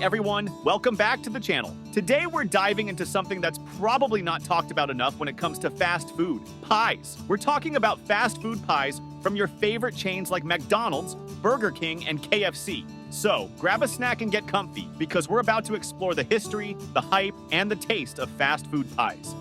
everyone, welcome back to the channel. Today we're diving into something that's probably not talked about enough when it comes to fast food, pies. We're talking about fast food pies from your favorite chains like McDonald's, Burger King, and KFC. So grab a snack and get comfy because we're about to explore the history, the hype, and the taste of fast food pies.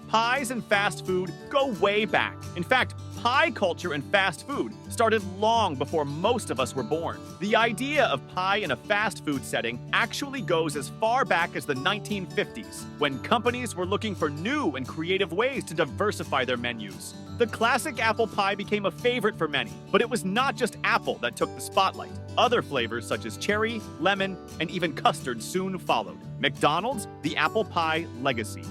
Pies and fast food go way back. In fact, pie culture and fast food started long before most of us were born. The idea of pie in a fast food setting actually goes as far back as the 1950s, when companies were looking for new and creative ways to diversify their menus. The classic apple pie became a favorite for many, but it was not just apple that took the spotlight. Other flavors such as cherry, lemon, and even custard soon followed. McDonald's, the apple pie legacy.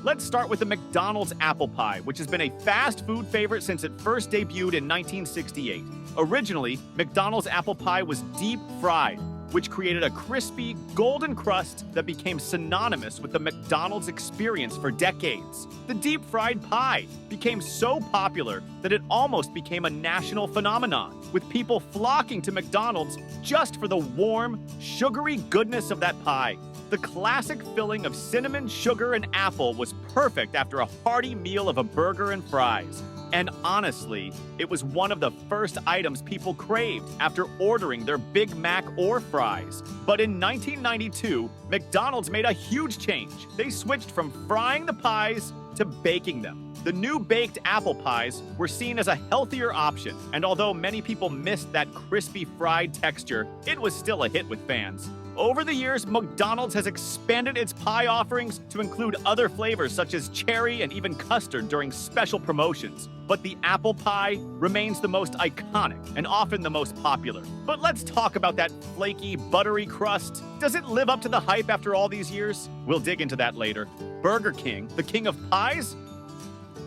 Let's start with the McDonald's apple pie, which has been a fast food favorite since it first debuted in 1968. Originally, McDonald's apple pie was deep fried, which created a crispy, golden crust that became synonymous with the McDonald's experience for decades. The deep-fried pie became so popular that it almost became a national phenomenon, with people flocking to McDonald's just for the warm, sugary goodness of that pie. The classic filling of cinnamon, sugar, and apple was perfect after a hearty meal of a burger and fries. And honestly, it was one of the first items people craved after ordering their Big Mac or fries. But in 1992, McDonald's made a huge change. They switched from frying the pies to baking them. The new baked apple pies were seen as a healthier option, and although many people missed that crispy fried texture, it was still a hit with fans. Over the years, McDonald's has expanded its pie offerings to include other flavors such as cherry and even custard during special promotions. But the apple pie remains the most iconic and often the most popular. But let's talk about that flaky, buttery crust. Does it live up to the hype after all these years? We'll dig into that later. Burger King, the king of pies?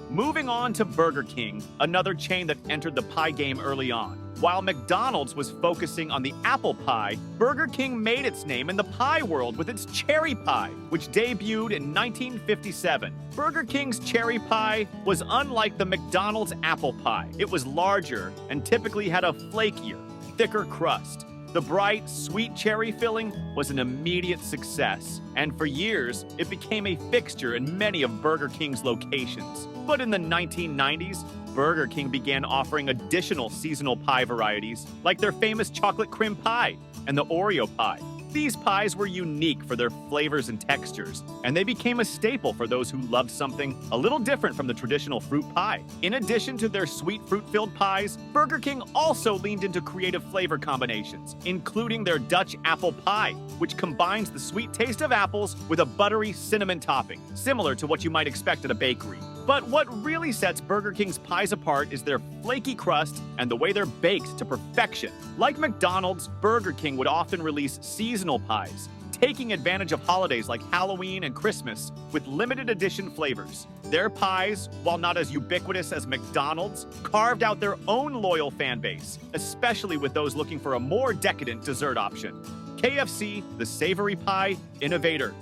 Moving on to Burger King, another chain that entered the pie game early on. While McDonald's was focusing on the apple pie, Burger King made its name in the pie world with its cherry pie, which debuted in 1957. Burger King's cherry pie was unlike the McDonald's apple pie. It was larger and typically had a flakier, thicker crust. The bright, sweet cherry filling was an immediate success, and for years, it became a fixture in many of Burger King's locations. But in the 1990s, Burger King began offering additional seasonal pie varieties, like their famous chocolate crim pie and the Oreo pie. These pies were unique for their flavors and textures, and they became a staple for those who loved something a little different from the traditional fruit pie. In addition to their sweet fruit-filled pies, Burger King also leaned into creative flavor combinations, including their Dutch apple pie, which combines the sweet taste of apples with a buttery cinnamon topping, similar to what you might expect at a bakery. But what really sets Burger King's pies apart is their flaky crust and the way they're baked to perfection. Like McDonald's, Burger King would often release seasonal pies, taking advantage of holidays like Halloween and Christmas with limited edition flavors. Their pies, while not as ubiquitous as McDonald's, carved out their own loyal fan base, especially with those looking for a more decadent dessert option. KFC, the savory pie innovator.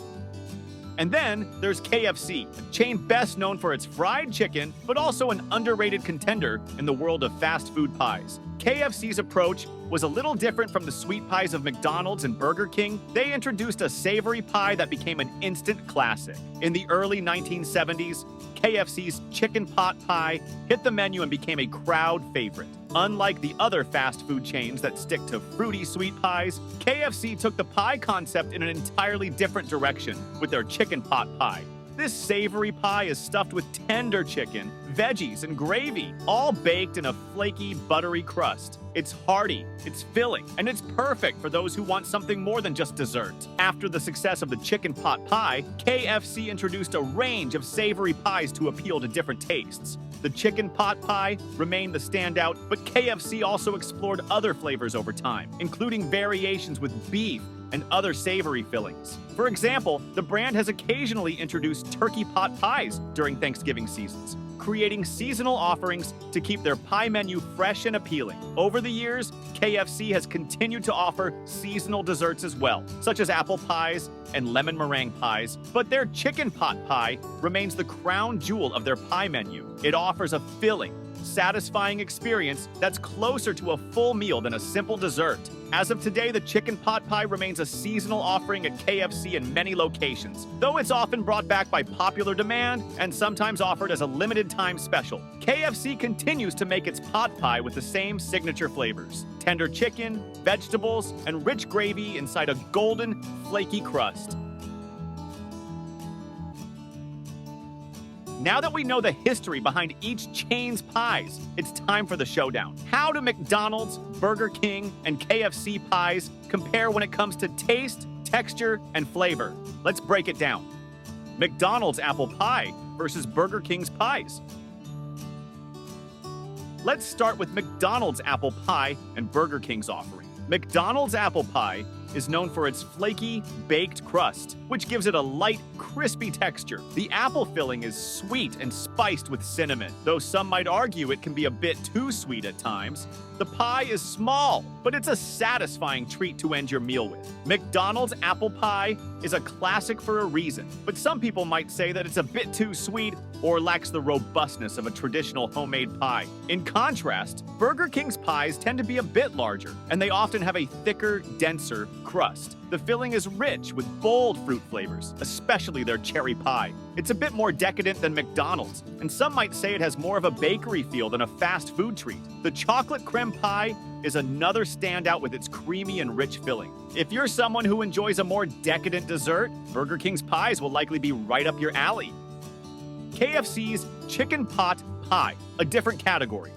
And then there's KFC, a chain best known for its fried chicken, but also an underrated contender in the world of fast food pies. KFC's approach was a little different from the sweet pies of McDonald's and Burger King. They introduced a savory pie that became an instant classic. In the early 1970s, KFC's chicken pot pie hit the menu and became a crowd favorite. Unlike the other fast food chains that stick to fruity sweet pies, KFC took the pie concept in an entirely different direction with their chicken pot pie. This savory pie is stuffed with tender chicken, veggies, and gravy, all baked in a flaky, buttery crust. It's hearty, it's filling, and it's perfect for those who want something more than just dessert. After the success of the chicken pot pie, KFC introduced a range of savory pies to appeal to different tastes. The chicken pot pie remained the standout, but KFC also explored other flavors over time, including variations with beef and other savory fillings. For example, the brand has occasionally introduced turkey pot pies during Thanksgiving seasons, creating seasonal offerings to keep their pie menu fresh and appealing. Over the years, KFC has continued to offer seasonal desserts as well, such as apple pies and lemon meringue pies, but their chicken pot pie remains the crown jewel of their pie menu. It offers a filling, satisfying experience that's closer to a full meal than a simple dessert. As of today, the chicken pot pie remains a seasonal offering at KFC in many locations, though it's often brought back by popular demand and sometimes offered as a limited time special. KFC continues to make its pot pie with the same signature flavors: tender chicken, vegetables, and rich gravy inside a golden, flaky crust. Now that we know the history behind each chain's pies, it's time for the showdown. How do McDonald's, Burger King, and KFC pies compare when it comes to taste, texture, and flavor? Let's break it down. McDonald's apple pie versus Burger King's pies. Let's start with McDonald's apple pie and Burger King's offering. McDonald's apple pie is known for its flaky, baked crust, which gives it a light, crispy texture. The apple filling is sweet and spiced with cinnamon, though some might argue it can be a bit too sweet at times. The pie is small, but it's a satisfying treat to end your meal with. McDonald's apple pie is a classic for a reason, but some people might say that it's a bit too sweet or lacks the robustness of a traditional homemade pie. In contrast, Burger King's pies tend to be a bit larger, and they often have a thicker, denser crust. The filling is rich with bold fruit flavors, especially their cherry pie. It's a bit more decadent than McDonald's, and some might say it has more of a bakery feel than a fast food treat. The chocolate creme pie is another standout with its creamy and rich filling. If you're someone who enjoys a more decadent dessert, Burger King's pies will likely be right up your alley. KFC's chicken pot pie, a different category.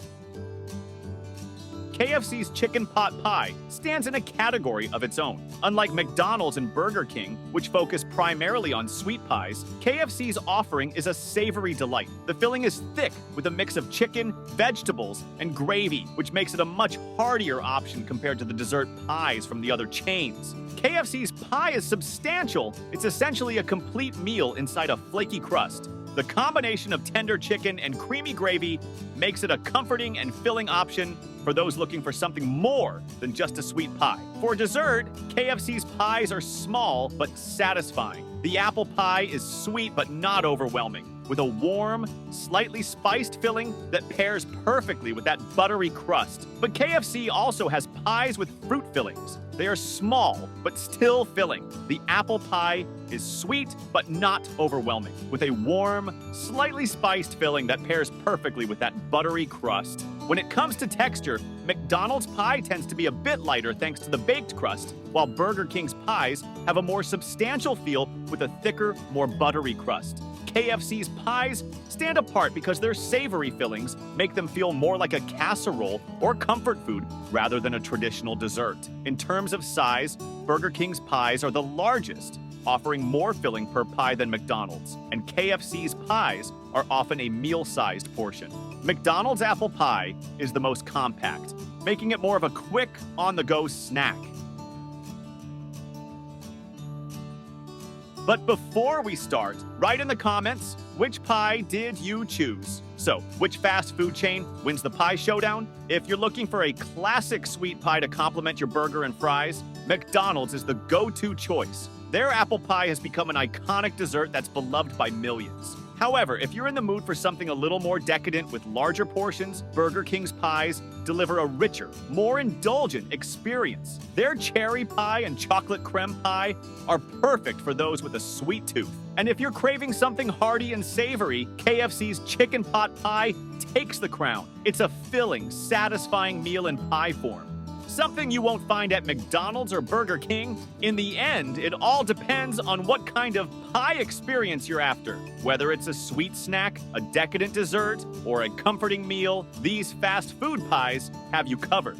KFC's chicken pot pie stands in a category of its own. Unlike McDonald's and Burger King, which focus primarily on sweet pies, KFC's offering is a savory delight. The filling is thick with a mix of chicken, vegetables, and gravy, which makes it a much heartier option compared to the dessert pies from the other chains. KFC's pie is substantial. It's essentially a complete meal inside a flaky crust. The combination of tender chicken and creamy gravy makes it a comforting and filling option for those looking for something more than just a sweet pie. For dessert, KFC's pies are small but satisfying. The apple pie is sweet but not overwhelming, with a warm, slightly spiced filling that pairs perfectly with that buttery crust. But KFC also has pies with fruit fillings. They are small, but still filling. The apple pie is sweet, but not overwhelming, with a warm, slightly spiced filling that pairs perfectly with that buttery crust. When it comes to texture, McDonald's pie tends to be a bit lighter thanks to the baked crust, while Burger King's pies have a more substantial feel with a thicker, more buttery crust. KFC's pies stand apart because their savory fillings make them feel more like a casserole or comfort food rather than a traditional dessert. In terms of size, Burger King's pies are the largest, offering more filling per pie than McDonald's, and KFC's pies are often a meal-sized portion. McDonald's apple pie is the most compact, making it more of a quick, on-the-go snack. But before we start, write in the comments, which pie did you choose? So, which fast food chain wins the pie showdown? If you're looking for a classic sweet pie to complement your burger and fries, McDonald's is the go-to choice. Their apple pie has become an iconic dessert that's beloved by millions. However, if you're in the mood for something a little more decadent with larger portions, Burger King's pies deliver a richer, more indulgent experience. Their cherry pie and chocolate creme pie are perfect for those with a sweet tooth. And if you're craving something hearty and savory, KFC's chicken pot pie takes the crown. It's a filling, satisfying meal in pie form. Something you won't find at McDonald's or Burger King. In the end, it all depends on what kind of pie experience you're after. Whether it's a sweet snack, a decadent dessert, or a comforting meal, these fast food pies have you covered.